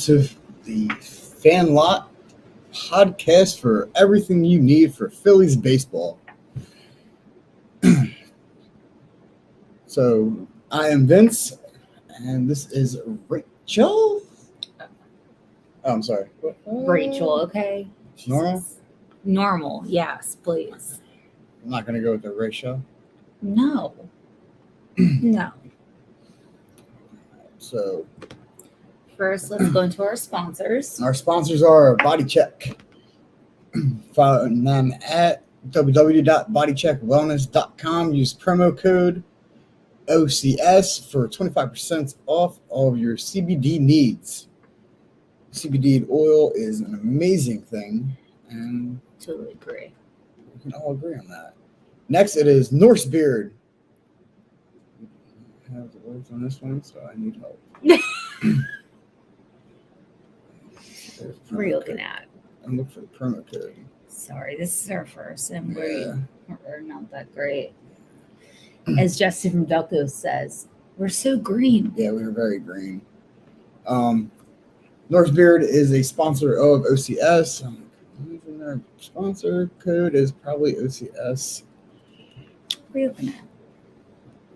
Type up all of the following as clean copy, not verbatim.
to the Phanlot podcast for everything you need for Phillies baseball. So, I am Vince, and this is Rachel. Oh, I'm sorry. Rachel, okay? Normal? Normal, yes, please. I'm not going to go with the Rachel. No. No. So, First, let's go into our sponsors. our sponsors are Body Check. Find them at www.bodycheckwellness.com. Use promo code OCS for 25% off all of your CBD needs. CBD oil is an amazing thing, and Totally agree. we can all agree on that. Next, it is Norse Beard. I have the words on this one, so I need help. What are you looking at? I'm looking for the promo code. Sorry, this is our first, and Yeah. we're not that great. As Justin from Ducko says, we're so green. Yeah, we were very green. Norse Beard is a sponsor of OCS. Using their sponsor code is probably OCS. What are you looking at? I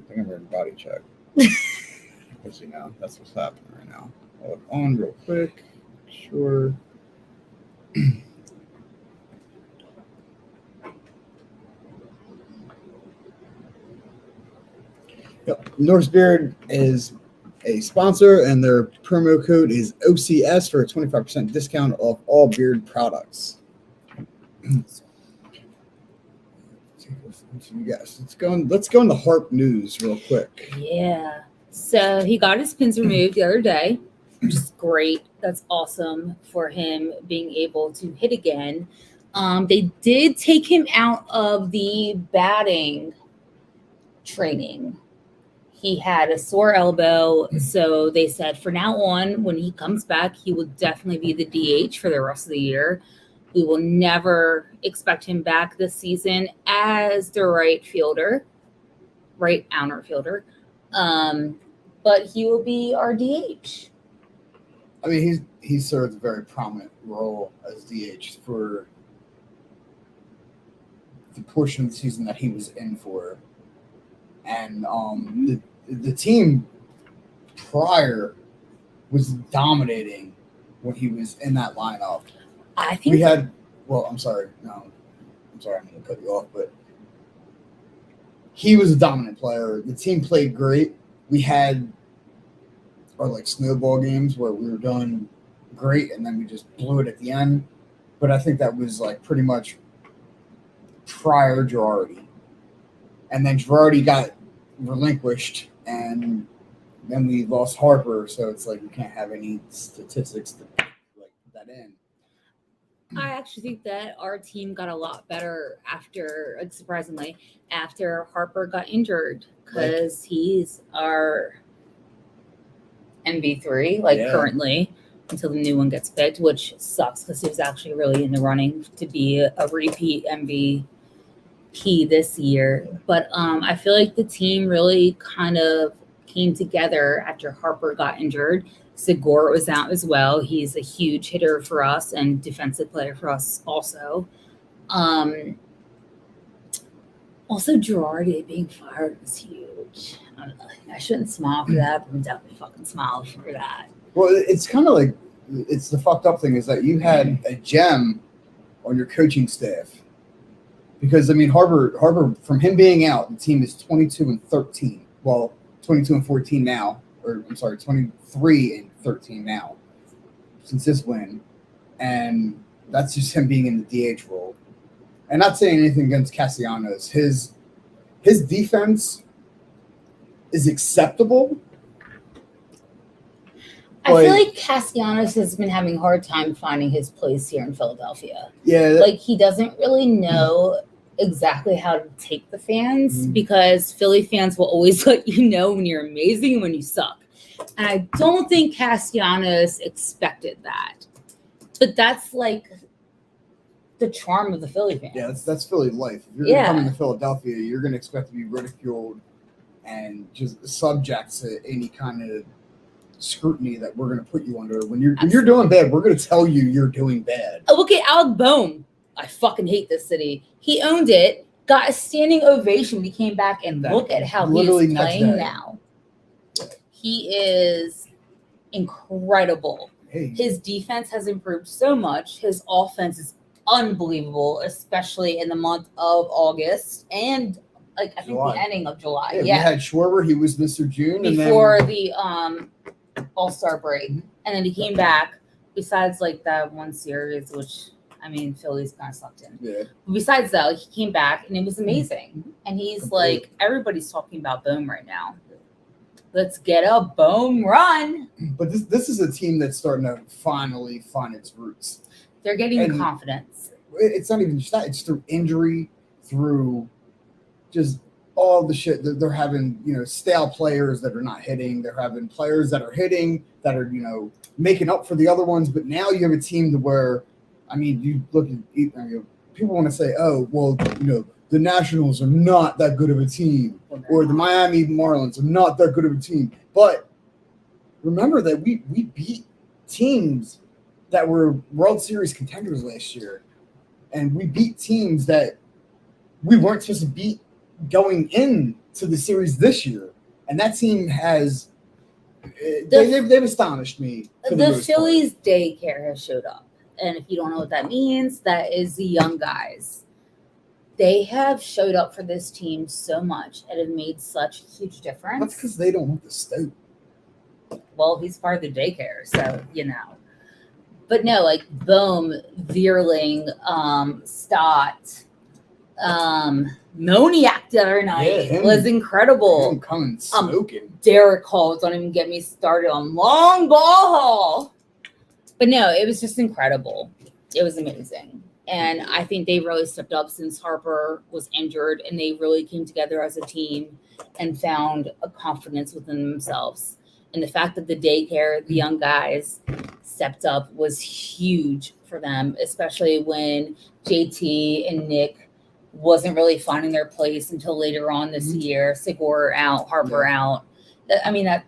think I'm in Body Check. Because that's what's happening right now. I'll look on real quick. Sure. Yep. Norse Beard is a sponsor, and their promo code is OCS for a 25% discount off all beard products. Yes, let's go into Harp news real quick. Yeah. So he got his pins removed the other day, which is great. That's awesome for him being able to hit again. They did take him out of the batting training. He had a sore elbow, so they said for now on, when he comes back, he will definitely be the DH for the rest of the year. We will never expect him back this season as the right outfielder. But he will be our DH. I mean, he served a very prominent role as DH for the portion of the season that he was in for. And the team prior was dominating when he was in that lineup. I think I'm sorry, I'm going to cut you off, but he was a dominant player. The team played great. We had our snowball games where we were doing great and then we just blew it at the end. But I think that was pretty much prior Girardi. And then Girardi got relinquished, and then we lost Harper, so it's you can't have any statistics to put that in. I actually think that our team got a lot better surprisingly, after Harper got injured, because he's our MV3 currently until the new one gets picked, which sucks because he was actually really in the running to be a repeat MVP this year. But I feel like the team really kind of came together after Harper got injured. Segura was out as well. He's a huge hitter for us and defensive player for us also. Also, Girardi being fired was huge. I shouldn't smile for that, but I'm definitely fucking smiling for that. Well, it's kind of it's the fucked up thing is that you had a gem on your coaching staff. Because, Harper, from him being out, the team is 22-13. Well, 22-14 now. Or, I'm sorry, 23-13 now since this win. And that's just him being in the DH role. And not saying anything against Castellanos. His defense is acceptable. I feel like Castellanos has been having a hard time finding his place here in Philadelphia. Yeah. He doesn't really know exactly how to take the fans because Philly fans will always let you know when you're amazing and when you suck. And I don't think Castellanos expected that. But that's the charm of the Philly fans. Yeah, that's Philly life. If you're going to come into Philadelphia, you're going to expect to be ridiculed and just subject to any kind of scrutiny that we're going to put you under. When you're doing bad, we're going to tell you you're doing bad. Oh, look at Alec Boehm. I fucking hate this city. He owned it, got a standing ovation when he came back, and look at how he's playing now. He is incredible. Hey. His defense has improved so much. His offense is unbelievable, especially in the month of August and I think the ending of July. Yeah, we had Schwarber. He was Mr. June before the All-Star break, and then he came back. Besides that one series, which Philly's kind of sucked in. Yeah. Besides that, he came back and it was amazing. And he's everybody's talking about Boehm right now. Let's get a Boehm run. But this is a team that's starting to finally find its roots. They're getting confidence. It's not even just that. It's through injury, through just all the shit that they're having, stale players that are not hitting. They're having players that are hitting, that are, making up for the other ones. But now you have a team to where, you look at people want to say, oh, well, the Nationals are not that good of a team, or the Miami Marlins are not that good of a team. But remember that we beat teams that were World Series contenders last year, and we beat teams that we weren't supposed to beat going into the series this year. And that team has they've astonished me. The Phillies daycare has showed up. And if you don't know what that means, that is the young guys. They have showed up for this team so much and have made such a huge difference. That's because they don't want the Stoke. Well, he's part of the daycare, so But no, Boehm, Vierling, Stott, Moniak the other night was incredible. Him coming smoking. Derek Hall, don't even get me started on long ball Hall. But no, it was just incredible. It was amazing. And I think they really stepped up since Harper was injured, and they really came together as a team and found a confidence within themselves. And the fact that the daycare, the young guys, stepped up was huge for them, especially when JT and Nick wasn't really finding their place until later on this year. Segura out, Harper out.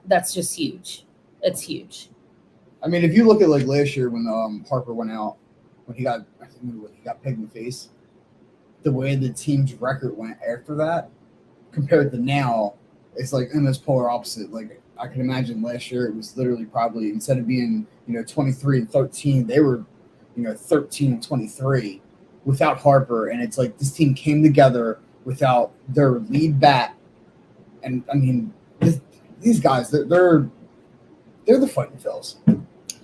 That's just huge. It's huge. If you look at last year when Harper went out, when he got pegged in the face, the way the team's record went after that compared to now, it's almost polar opposite. I can imagine last year it was literally probably, instead of being 23-13, they were 13-23 without Harper, and it's this team came together without their lead bat, and these guys they're the fighting Phils.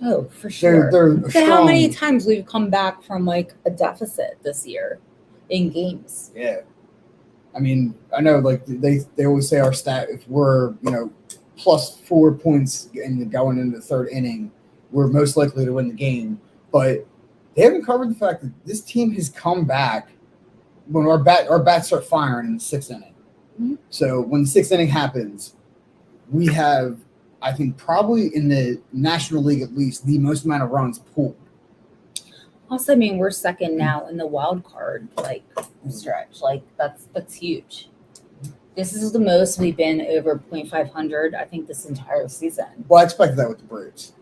Oh, for sure. They're strong. How many times we've come back from a deficit this year in games? Yeah. I know they always say our stat, if we're, plus 4 points and going into the third inning, we're most likely to win the game. But they haven't covered the fact that this team has come back when our bats start firing in the sixth inning. Mm-hmm. So when the sixth inning happens, we have, I think, probably in the National League at least, the most amount of runs pulled. Also, we're second now in the wild card stretch. That's huge. This is the most we've been over .500, I think, this entire season. Well, I expected that with the Braves.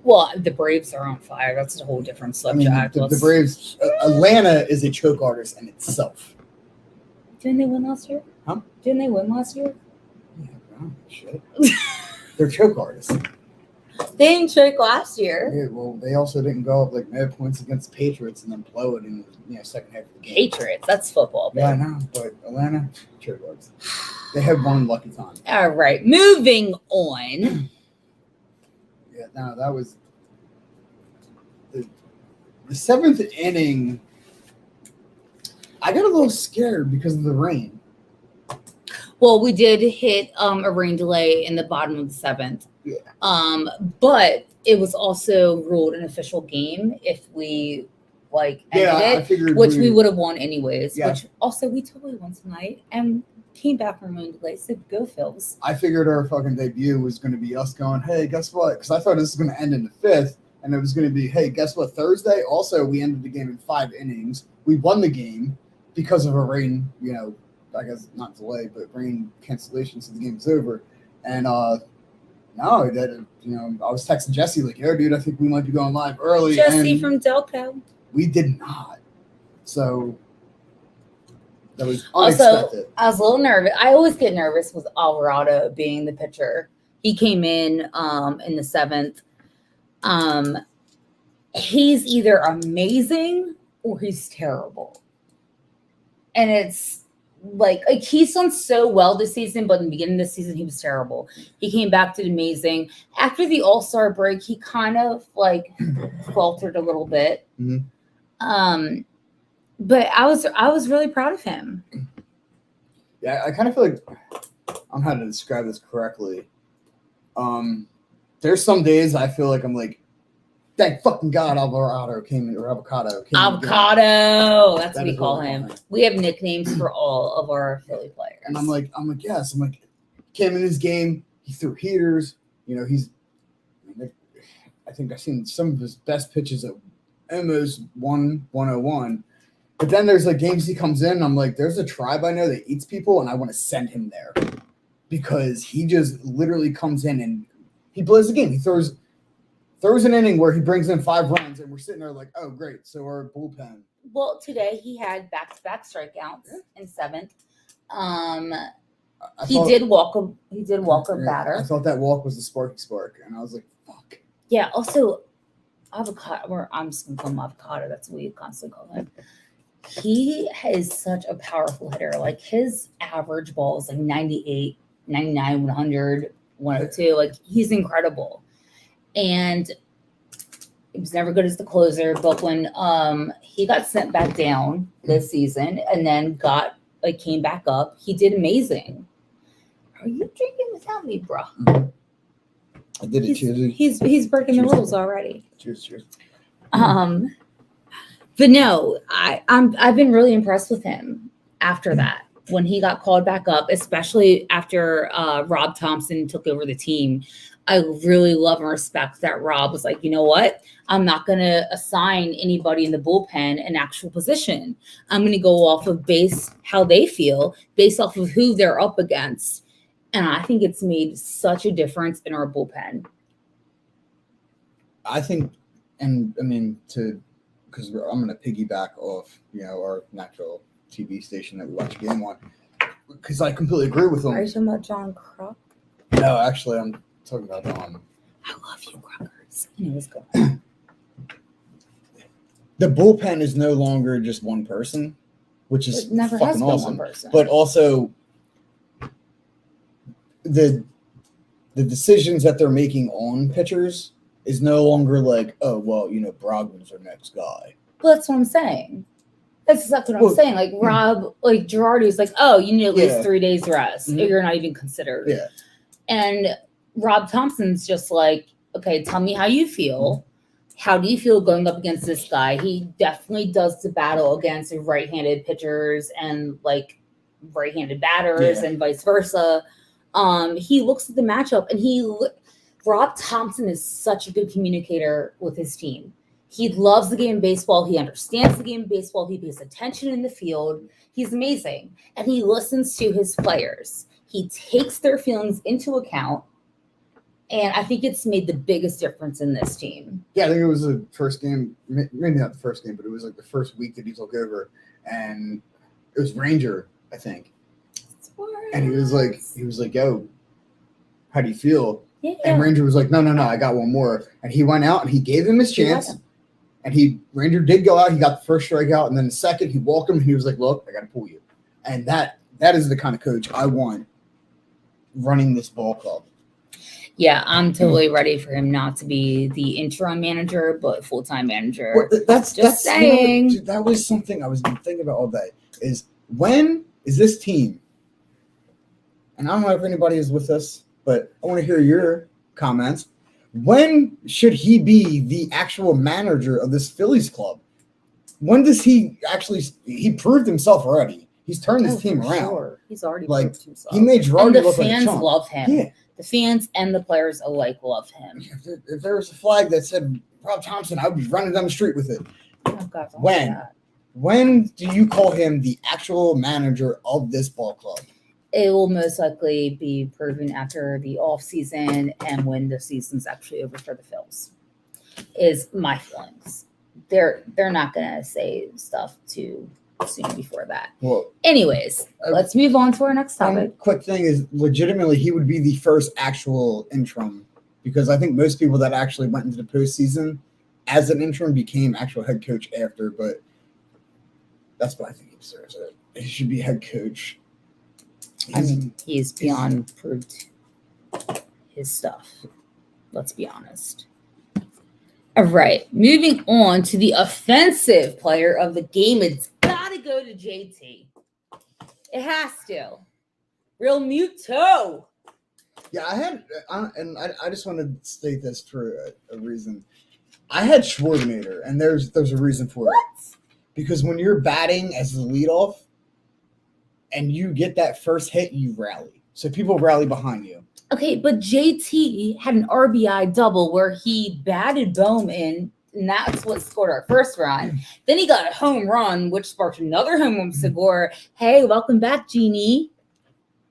Well, the Braves are on fire. That's a whole different subject. The Braves, Atlanta is a choke artist in itself. Didn't they win last year? Huh? Didn't they win last year? Yeah, well, shit. They're choke artists. They didn't choke last year. Yeah, well, they also didn't go up mad points against the Patriots and then blow it in the second half of the game. Patriots, that's football. Yeah, I know, but Atlanta, choke artists. They had one lucky time. All right, moving on. Yeah, no, that was the seventh inning. I got a little scared because of the rain. Well, we did hit a rain delay in the bottom of the seventh. Yeah. But it was also ruled an official game if we ended I figured which we would have won anyways. Yeah. Which also we totally won tonight and came back from rain delay. So go Phils. I figured our fucking debut was going to be us going, hey, guess what? Because I thought this was going to end in the fifth, and it was going to be, hey, guess what? Thursday. Also, we ended the game in 5 innings. We won the game because of a rain, I guess not delay, but rain cancellation, so the game was over. And No, I was texting Jesse like, "Yo, dude, I think we might be going live early." Jesse and from Delco. we did not. So that was Also, unexpected. I was a little nervous. I always get nervous with Alvarado being the pitcher. He came in the 7th. He's either amazing or he's terrible. And it's like he's done so well this season, but in the beginning of the season, he was terrible. He came back, did amazing. After the All-Star break, he kind of like faltered a little bit. Mm-hmm. But I was really proud of him. Yeah, I kind of feel like I'm how to describe this correctly. There's some days I feel like I'm like, thank fucking God Alvarado came in, or Avocado came Avocado. That's what we call him. We have nicknames for all of our Philly players. And I'm like, yes. I'm like, came in his game. He threw heaters. I think I've seen some of his best pitches at almost 101. But then there's like games he comes in. I'm like, there's a tribe I know that eats people, and I want to send him there because he just literally comes in and he plays the game. He throws an inning where he brings in 5 runs, and we're sitting there like, oh, great. So our bullpen. Well, today he had back-to-back strikeouts in 7th. He did walk a batter. I thought that walk was the sparky spark, and I was like, fuck. Yeah. Also, Avocado. Or I'm just gonna call him Avocado. That's what we constantly call him. He is such a powerful hitter. Like his average ball is like 98, 99, 100, 102. Like he's incredible. And he was never good as the closer, but when he got sent back down this season and then came back up, he did amazing. Are you drinking without me, bro? I did it. He's breaking the rules already. Cheers. But no, I've been really impressed with him after that. When he got called back up, especially after Rob Thompson took over the team, I really love and respect that Rob was like, you know what? I'm not going to assign anybody in the bullpen an actual position. I'm going to go off of how they feel, based off of who they're up against. And I think it's made such a difference in our bullpen. I think, and I mean, because I'm going to piggyback off, our natural TV station that we watch a game on, because I completely agree with them. Are you talking about John Kruk? No, actually, I'm talking about I love you, Cruckers. I knew it was good. The bullpen is no longer just one person, which is it never fucking has been awesome. one person. But also, the decisions that they're making on pitchers is no longer like, oh, well, Brogdon's our next guy. Well, that's what I'm saying. That's exactly what I'm saying. Like Rob, like Girardi's like, oh, you need at least 3 days rest. Mm-hmm. Or you're not even considered. Yeah. And Rob Thompson's just like, okay, tell me how you feel. How do you feel going up against this guy? He definitely does the battle against right-handed pitchers and like right-handed batters and vice versa. He looks at the matchup and Rob Thompson is such a good communicator with his team. He loves the game of baseball. He understands the game of baseball. He pays attention in the field. He's amazing. And he listens to his players. He takes their feelings into account. And I think it's made the biggest difference in this team. Yeah, I think it was the first game, maybe not the first game, but it was like the first week that he took over. And it was Ranger, I think. And he was like, yo, how do you feel? Yeah. And Ranger was like, no, I got one more. And he went out and he gave him his chance. And Ranger did go out. He got the first strikeout. And then the second, he walked him and he was like, look, I got to pull you. And that is the kind of coach I want running this ball club. Yeah, I'm totally ready for him not to be the interim manager, but full-time manager. Well, that's saying. That was something I was thinking about all day. Is when is this team? And I don't know if anybody is with us, but I want to hear your comments. When should he be the actual manager of this Phillies club? When does he proved himself already? He's turned this team around. Sure. He's already proved himself. He made Girardi and the look like a fans chump. love him. Yeah. The fans and the players alike love him. If there was a flag that said Rob Thompson, I would be running down the street with it. Oh God, when do you call him the actual manager of this ball club? It will most likely be proven after the off season and when the season's actually over for the Phils. Is my feelings. They're not gonna say stuff too soon before that. Well, anyways, let's move on to our next topic. Quick thing is, legitimately, he would be the first actual interim, because I think most people that actually went into the postseason as an interim became actual head coach after. But that's what I think he deserves it. He should be head coach. I mean, he's beyond proved his stuff. Let's be honest. All right, moving on to the offensive player of the game. It's got to go to JT. It has to. Real Muto. Yeah, I just want to state this for a reason. I had Schwarzenegger, and there's a reason for it. Because when you're batting as the leadoff and you get that first hit, you rally. So people rally behind you. Okay, but JT had an RBI double where he batted Bohm in, and that's what scored our first run. Then he got a home run, which sparked another home run. Segura. Hey, welcome back, Genie.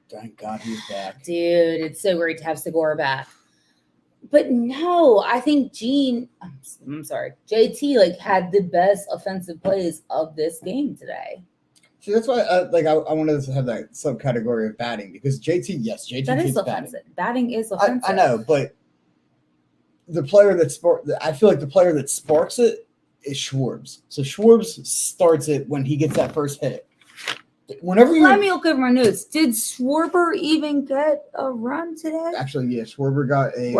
Thank God he's back. Dude, it's so great to have Segura back. But no, I think JT had the best offensive plays of this game today. See, that's why I wanted to have that subcategory of batting, because JT that is offensive. Batting is offensive. I know, but the player I feel like the player that sparks it is Schwartz. So Schwartz starts it when he gets that first hit. Let me look over my notes. Did Schwarber even get a run today? Actually, yeah, Schwarber got a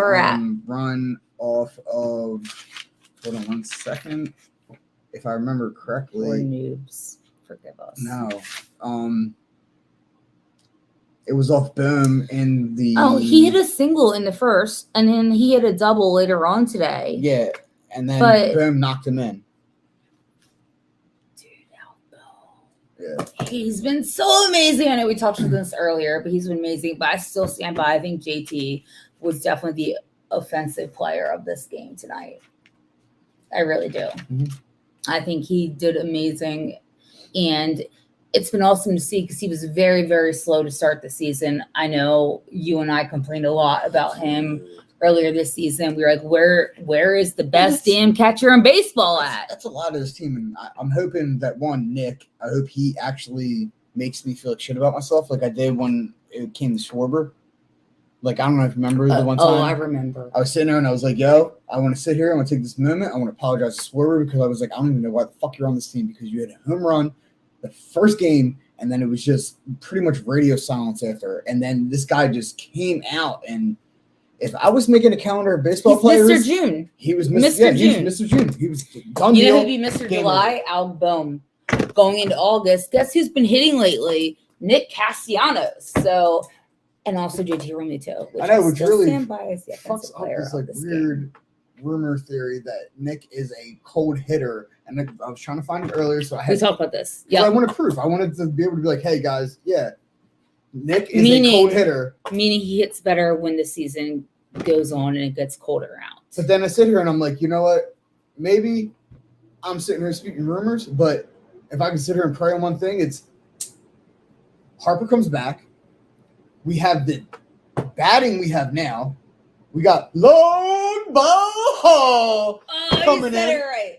run off of. Hold on 1 second, if I remember correctly. We're noobs. Forgive us. No, it was off Bohm in the. Oh, he hit a single in the first, and then he hit a double later on today. Yeah, and then Bohm knocked him in. Yeah. He's been so amazing. I know we talked about this earlier, but he's been amazing. But I still stand by. I think JT was definitely the offensive player of this game tonight. I really do. Mm-hmm. I think he did amazing. And it's been awesome to see because he was very, very slow to start the season. I know you and I complained a lot about him earlier this season. We were like, where is the best damn catcher in baseball at? That's a lot of this team. And I'm hoping that Nick, I hope he actually makes me feel like shit about myself like I did when it came to Schwarber. Like, I don't know if you remember the one time. Oh, I remember. I was sitting there and I was like, yo, I want to sit here. I want to take this moment. I want to apologize to Schwarber because I was like, I don't even know why the fuck you're on this team, because you had a home run the first game, and then it was just pretty much radio silence after. And then this guy just came out, and if I was making a calendar of baseball players, Mr. June. He was Mr. June. He was Mr. June. He was done. You know who'd be Mr. July? Al Bohm. Going into August, guess who's been hitting lately? Nick Castellanos. So, and also JT Realmuto. I know, which really fucks up this like weird rumor theory that Nick is a cold hitter. And I was trying to find it earlier, so we talked about this. Yeah, I wanted proof. I wanted to be able to be like, "Hey guys, yeah, Nick is a cold hitter." Meaning he hits better when the season goes on and it gets colder out. But then I sit here and I'm like, you know what? Maybe I'm sitting here speaking rumors, but if I can sit here and pray on one thing, it's Harper comes back. We have the batting we have now. We got long ball coming in. It right.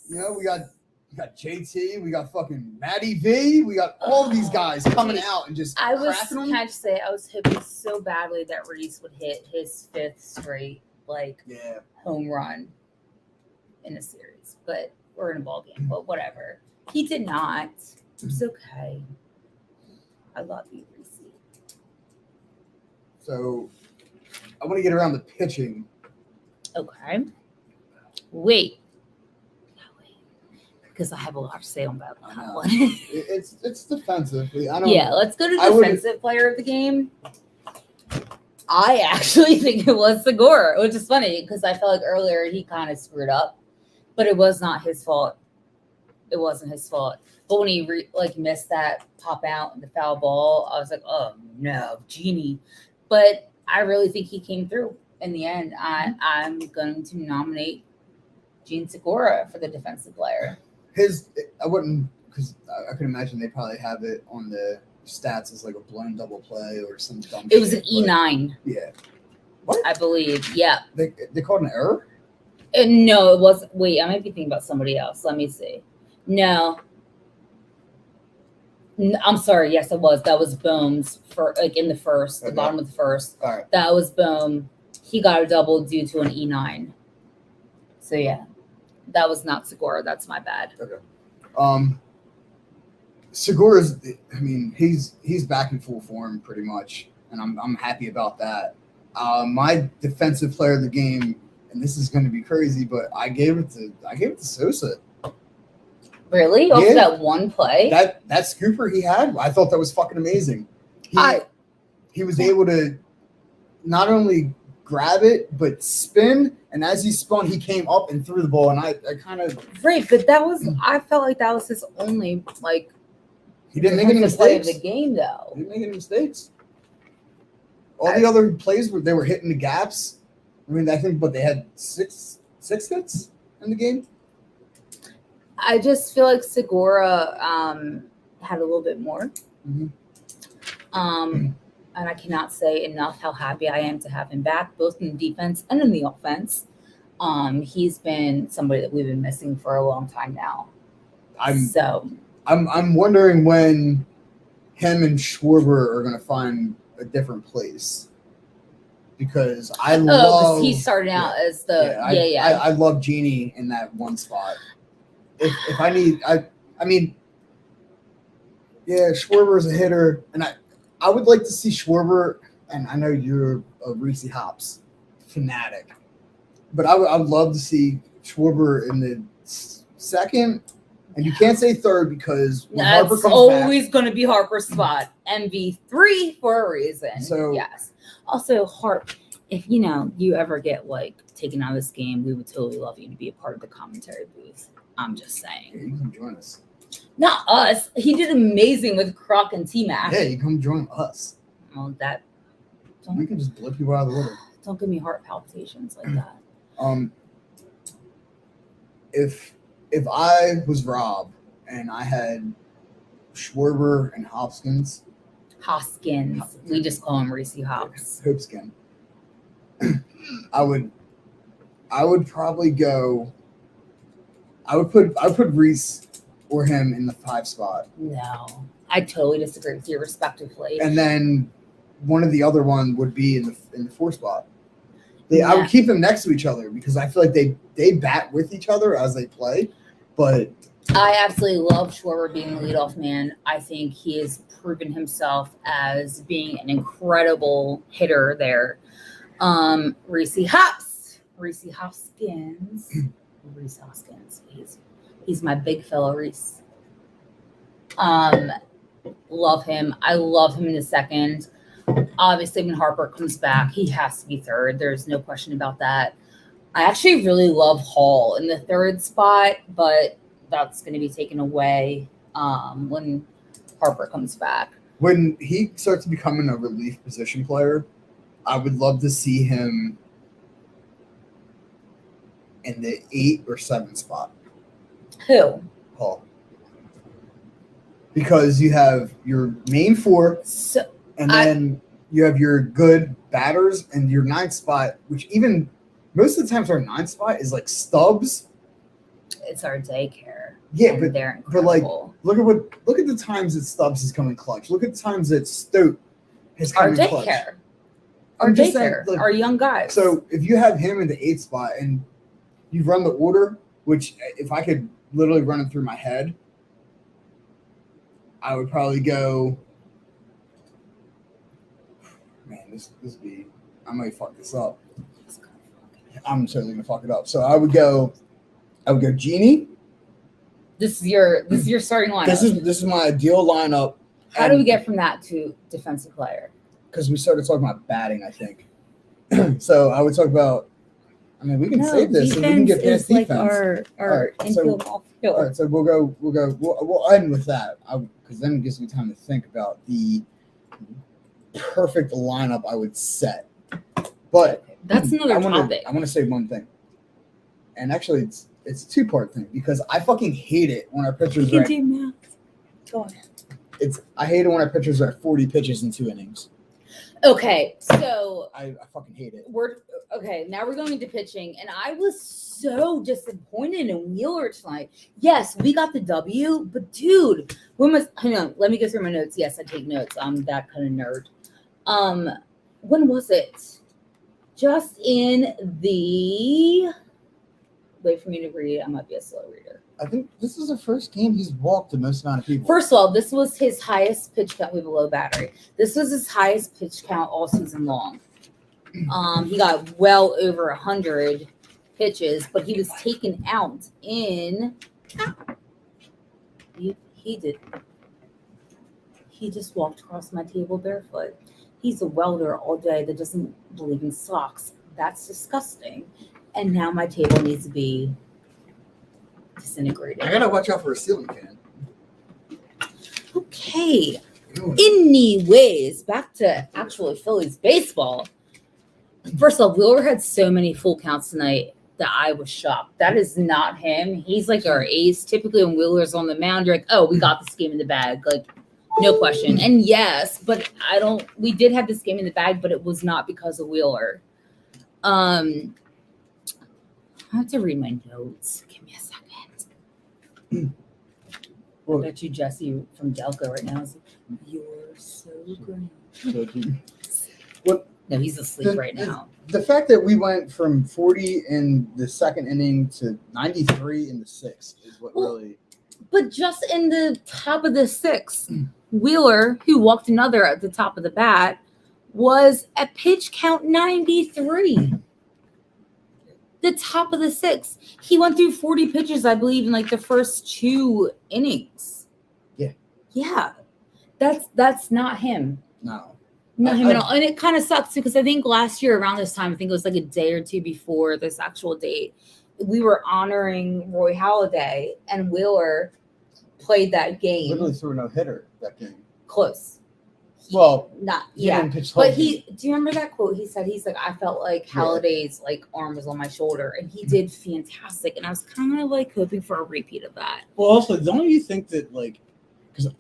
You know, we got JT, we got fucking Matty V, we got all these guys coming out and just cracking them. Can I just say, I was hoping so badly that Reese would hit his 5th straight home run in a series, but we're in a ball game. But whatever, he did not. It's okay. I love you, Reese. So I want to get around the pitching. Okay. Wait. Because I have a lot to say on that one. It's defensive. Let's go to defensive player of the game. I actually think it was Segura, which is funny because I felt like earlier he kind of screwed up, but it was not his fault. It wasn't his fault. But when he missed that pop out and the foul ball, I was like, oh no, Genie. But I really think he came through in the end. I'm going to nominate Gene Segura for the defensive player. I wouldn't, because I can imagine they probably have it on the stats as like a blind double play or some dumb. It was an shit, E9. Yeah. What? I believe. Yeah. They called an error? No, it was. Wait, I might be thinking about somebody else. Let me see. No. I'm sorry. Yes, it was. That was Boom's for like in the first, the bottom of the first. All right. That was Boom. He got a double due to an E9. So yeah, that was not Segura. That's my bad. Okay. Segura's. I mean, he's back in full form pretty much, and I'm happy about that. My defensive player of the game, and this is going to be crazy, but I gave it to Sosa. Really? Off that one play? That scooper he had, I thought that was fucking amazing. He was able to not only grab it but spin, and as he spun, he came up and threw the ball, and I kind of right, but that was I felt like that was his only like. He didn't make any play of mistakes. the game though. He didn't make any mistakes. All the other plays they were hitting the gaps. I mean, I think, but they had six hits in the game. I just feel like Segura had a little bit more. Mm-hmm. And I cannot say enough how happy I am to have him back, both in the defense and in the offense. He's been somebody that we've been missing for a long time now. I'm wondering when him and Schwarber are going to find a different place. Because I love. He started out as the I love Genie in that one spot. If I need, I mean, Schwarber is a hitter, and I would like to see Schwarber. And I know you're a Reese Hops fanatic, but I would love to see Schwarber in the second. And you can't say third because when Harper comes always going to be Harper's spot. MV3 for a reason. So yes. Also, Harp, if you ever get like taken out of this game, we would totally love you to be a part of the commentary booth. I'm just saying. Yeah, you come join us. Not us. He did amazing with Croc and T-Mac. Yeah, you come join us. Well, we can just blip you out of the water. Don't give me heart palpitations like that. If I was Rob and I had Schwarber and Hoskins. We just call him Reese Hops. Hopskin. I would probably go. I would put Reese or him in the 5 spot. No, I totally disagree with you respectively. And then one of the other one would be in the 4 spot. I would keep them next to each other because I feel like they bat with each other as they play. But I absolutely love Schwarber being the leadoff man. I think he has proven himself as being an incredible hitter there. Reese Hoskins. He's my big fella, Reese. Love him. I love him in the second. Obviously, when Harper comes back, he has to be third. There's no question about that. I actually really love Hall in the 3rd spot, but that's going to be taken away when Harper comes back. When he starts becoming a relief position player, I would love to see him in the 8 or 7 spot. Who? Hall. Because you have your main 4, and then you have your good batters, and your 9th spot, which even most of the times our 9th spot is like Stubbs. It's our daycare. Yeah, but they're incredible. But like, look at the times that Stubbs has come in clutch. Look at the times that Stote has come in clutch. Our daycare. Saying, our young guys. So if you have him in the 8th spot and you run the order, which if I could literally run it through my head, I would probably go. Man, this be. I might fuck this up. I'm certainly gonna fuck it up. So I would go Genie. This is your starting lineup. This is my ideal lineup. How do we get from that to defensive player? Because we started talking about batting, I think. So I would talk about. I mean, we can save this and we can get past defense. Like our infield, outfield. All right, so we'll end with that because then it gives me time to think about the perfect lineup I would set. But that's another topic. I want to say one thing, and actually, it's a 2-part thing because I fucking hate it when our pitchers. You can do math. Go ahead. I hate it when our pitchers are at 40 pitches in 2 innings. Okay, so I fucking hate it. Now we're going into pitching, and I was so disappointed in Wheeler tonight. Yes, we got the W, but dude, hang on, let me go through my notes. Yes, I take notes. I'm that kind of nerd. When was it? Just in the wait for me to read. I might be a slow reader. I think this is the first game he's walked the most amount of people. First of all, this was his highest pitch count. We have a low battery. This was his highest pitch count all season long. He got well over 100 pitches, but he was taken out in. He did. He just walked across my table barefoot. He's a welder all day that doesn't believe in socks. That's disgusting. And now my table needs to be disintegrated. I gotta watch out for a ceiling fan. Okay. Anyways, back to actual Phillies baseball. First of all, Wheeler had so many full counts tonight that I was shocked. That is not him. He's like our ace. Typically when Wheeler's on the mound, you're like, oh, we got this game in the bag. Like, no question. And yes, but we did have this game in the bag, but it was not because of Wheeler. I have to read my notes. Give me a second. I bet you Jesse from Delco right now is like, you're so great. What? No, he's asleep right now. The fact that we went from 40 in the second inning to 93 in the sixth is what really. But just in the top of the sixth, Wheeler, who walked another at the top of the bat, was at pitch count 93. The top of the sixth. He went through 40 pitches, I believe, in like the first 2 innings. Yeah. Yeah. That's not him. No. Not him at all. And it kind of sucks because I think last year around this time, I think it was like a day or two before this actual date, we were honoring Roy Halladay, and Wheeler played that game. Literally threw a no-hitter that game. Close. Well, he didn't pitch but game. do you remember that quote? He's like, I felt like Halladay's like arm was on my shoulder, and he did fantastic. And I was kind of like hoping for a repeat of that. Well, also, don't you think that like, because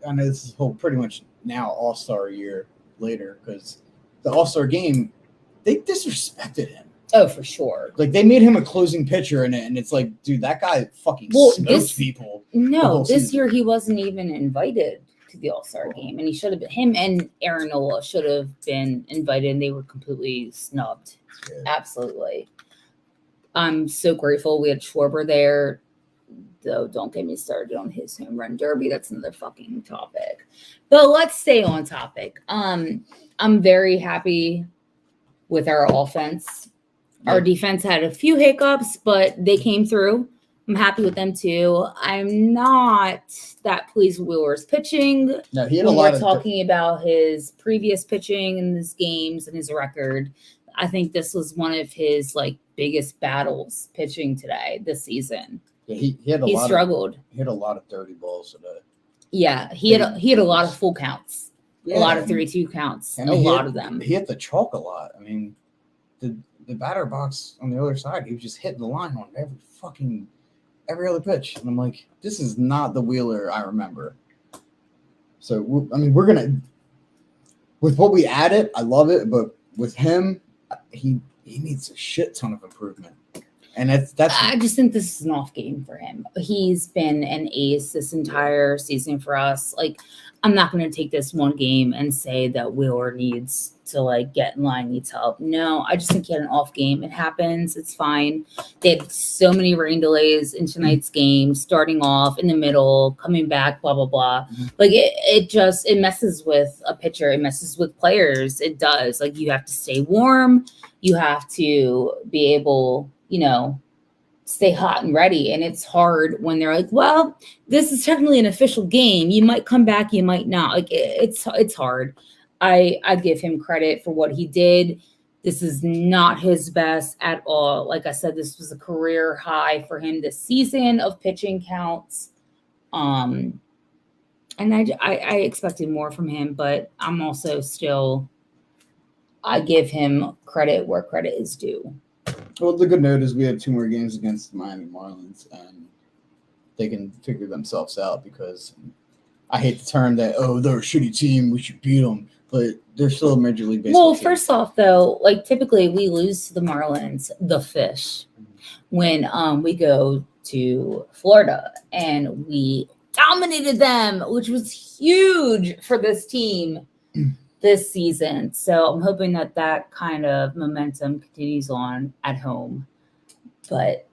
I know this is pretty much now All-Star year later, because the All-Star game, they disrespected him. Oh, for sure. Like they made him a closing pitcher, and it's like, dude, that guy fucking smokes people. No, this year he wasn't even invited to the All-Star game, and he should have been. Him and Aaron Nola should have been invited, and they were completely snubbed. Yeah. Absolutely. I'm so grateful we had Schwarber there. Though don't get me started on his home run derby. That's another fucking topic. But let's stay on topic. I'm very happy with our offense. Yeah. Our defense had a few hiccups, but they came through. I'm happy with them too. I'm not that pleased with Wheeler's pitching. No, he had when we're talking about his previous pitching in his games and his record. I think this was one of his like biggest battles pitching today this season. Yeah, he struggled. He hit a lot of dirty balls today. Yeah, he had a lot of full counts, a lot of 3-2 counts, a lot of them. He hit the chalk a lot. I mean, the batter box on the other side, he was just hitting the line on every other pitch, and I'm like, this is not the Wheeler I remember. So I mean, we're gonna with what we added, I love it, but with him, he needs a shit ton of improvement. And that's. I just think this is an off game for him. He's been an ace this entire season for us. Like, I'm not going to take this one game and say that Wheeler needs to like get in line, needs help. No, I just think he had an off game. It happens. It's fine. They had so many rain delays in tonight's game, starting off in the middle, coming back, blah, blah, blah. Mm-hmm. Like it messes with a pitcher. It messes with players. It does. Like you have to stay warm. You have to be able, stay hot and ready. And it's hard when they're like, well, this is technically an official game. You might come back, you might not. Like it's hard. I give him credit for what he did. This is not his best at all. Like I said, this was a career high for him this season of pitching counts. And I expected more from him, but I'm also I give him credit where credit is due. Well, the good note is we have 2 more games against the Miami Marlins, and they can figure themselves out because I hate the term that, oh, they're a shitty team, we should beat them, but they're still a Major League Baseball Well, team. first off, though, like typically we lose to the Marlins, the Fish, when we go to Florida, and we dominated them, which was huge for this team this season. So I'm hoping that that kind of momentum continues on at home. But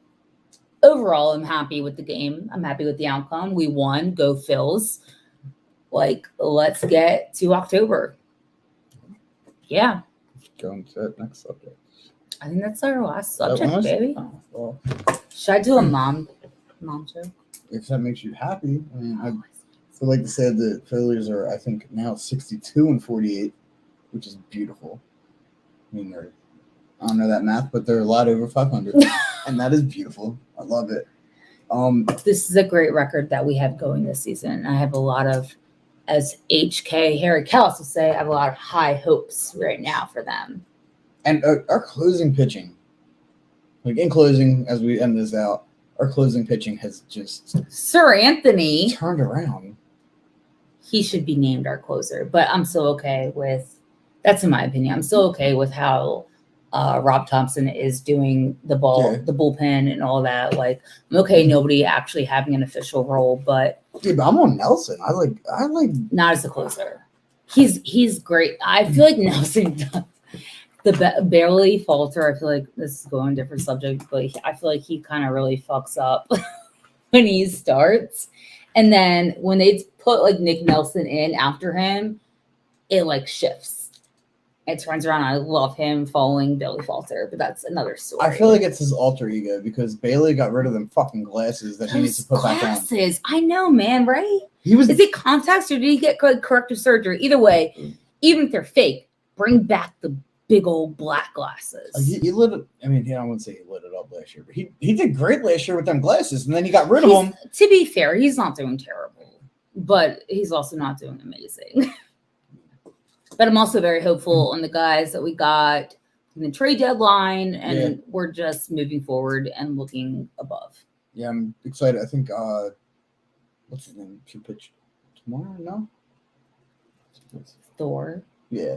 overall, I'm happy with the game. I'm happy with the outcome. We won. Go Phils. Like, let's get to October. Yeah. Going to that next subject. I think that's our last That subject, was- baby. Oh, well, Should I do a mom joke? if that makes you happy, I mean, I feel like to say the Phillies are, I think, now 62-48, which is beautiful. I mean, I don't know that math, but they're a lot over 500, and that is beautiful. I love it. This is a great record that we have going this season. I have a lot of, as HK Harry Kellis will say, I have a lot of high hopes right now for them. And our closing pitching, like in closing, as we end this out, our closing pitching has just Sir Anthony, turned around. he should be named our closer, but I'm still okay with, that's in my opinion, I'm still okay with how Rob Thompson is doing the bullpen and all that. Like, I'm okay nobody actually having an official role, but Dude, but I'm on Nelson. I like not as a closer. He's great. I feel like Nelson does the barely falter. I feel like this is going different subject, but I feel like he kind of really fucks up when he starts. And then when they put like Nick Nelson in after him, it like shifts. It turns around. I love him following Billy Falter, but that's another story. I feel like it's his alter ego because Bailey got rid of them fucking glasses that he needs to put back on. Glasses. I know, man, right? Is it contacts or did he get corrective surgery? Either way, even if they're fake, bring back the big old black glasses. He lit it. I mean, I wouldn't say he lit it up last year, but he did great last year with them glasses, and then he got rid of them. To be fair, he's not doing terrible, but he's also not doing amazing. But I'm also very hopeful on the guys that we got in the trade deadline, and we're just moving forward and looking above. Yeah, I'm excited. I think what's his name? Should pitch tomorrow? No. Thor. Yeah.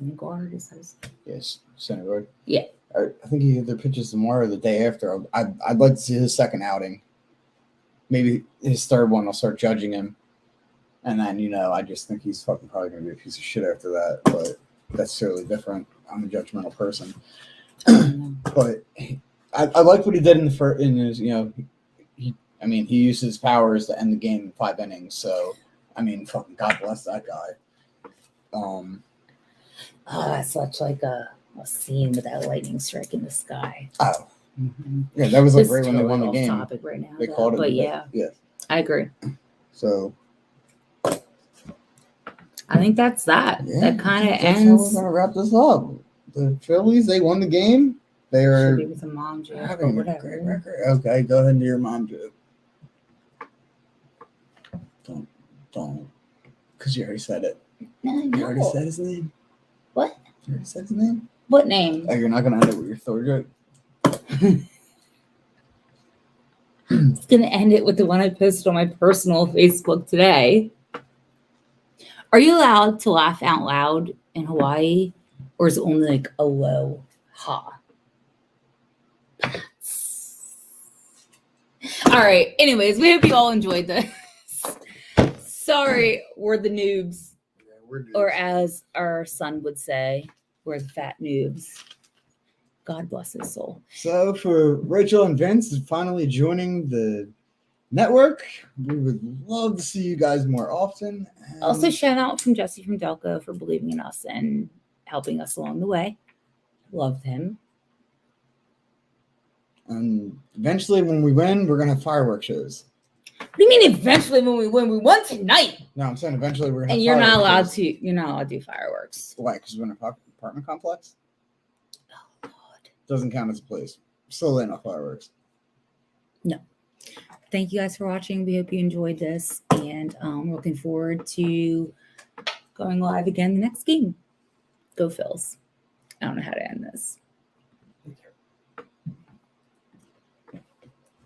Syndergaard is his. Yes, Syndergaard. Yeah. I think he either pitches tomorrow or the day after. I'd like to see his second outing. Maybe his third one, I'll start judging him. And then, I just think he's fucking probably going to be a piece of shit after that. But that's totally different. I'm a judgmental person. But I like what he did in his, he used his powers to end the game in 5 innings. So, fucking God bless that guy. That's such like a scene with that lightning strike in the sky. Oh. Yeah, that was like right when they won the game. Topic right now, they called it. But yeah, I agree. So I think that's that. Yeah, that kind of that's ends. how we're gonna wrap this up. The Phillies, they won the game. They are with a mom joke having or a whatever. great record. Okay, go ahead and do your mom joke. Don't, because you already said it. No, You already said his name. What? You already said his name. What name? Oh, you're not gonna end it with your Thor joke. It's gonna end it with the one I posted on my personal Facebook today. Are you allowed to laugh out loud in Hawaii, or is it only like a low ha? All right. Anyways, we hope you all enjoyed this. Sorry, we're the noobs. Yeah, we're good. Or as our son would say, we're the fat noobs. God bless his soul. So for Rachel and Vince finally joining the network, we would love to see you guys more often. And Also, shout out from Jesse from Delco for believing in us and helping us along the way. Loved him. And eventually, when we win, we're gonna have fireworks shows. What do you mean eventually when we win? We won tonight. No, I'm saying eventually we're gonna. And have you're not fireworks allowed shows. to. You're not allowed to do fireworks. Why? Because we're in an apartment complex. Oh God. Doesn't count as a place. Still in fireworks. No. Thank you guys for watching. We hope you enjoyed this, and we're looking forward to going live again the next game. Go Phils. I don't know how to end this.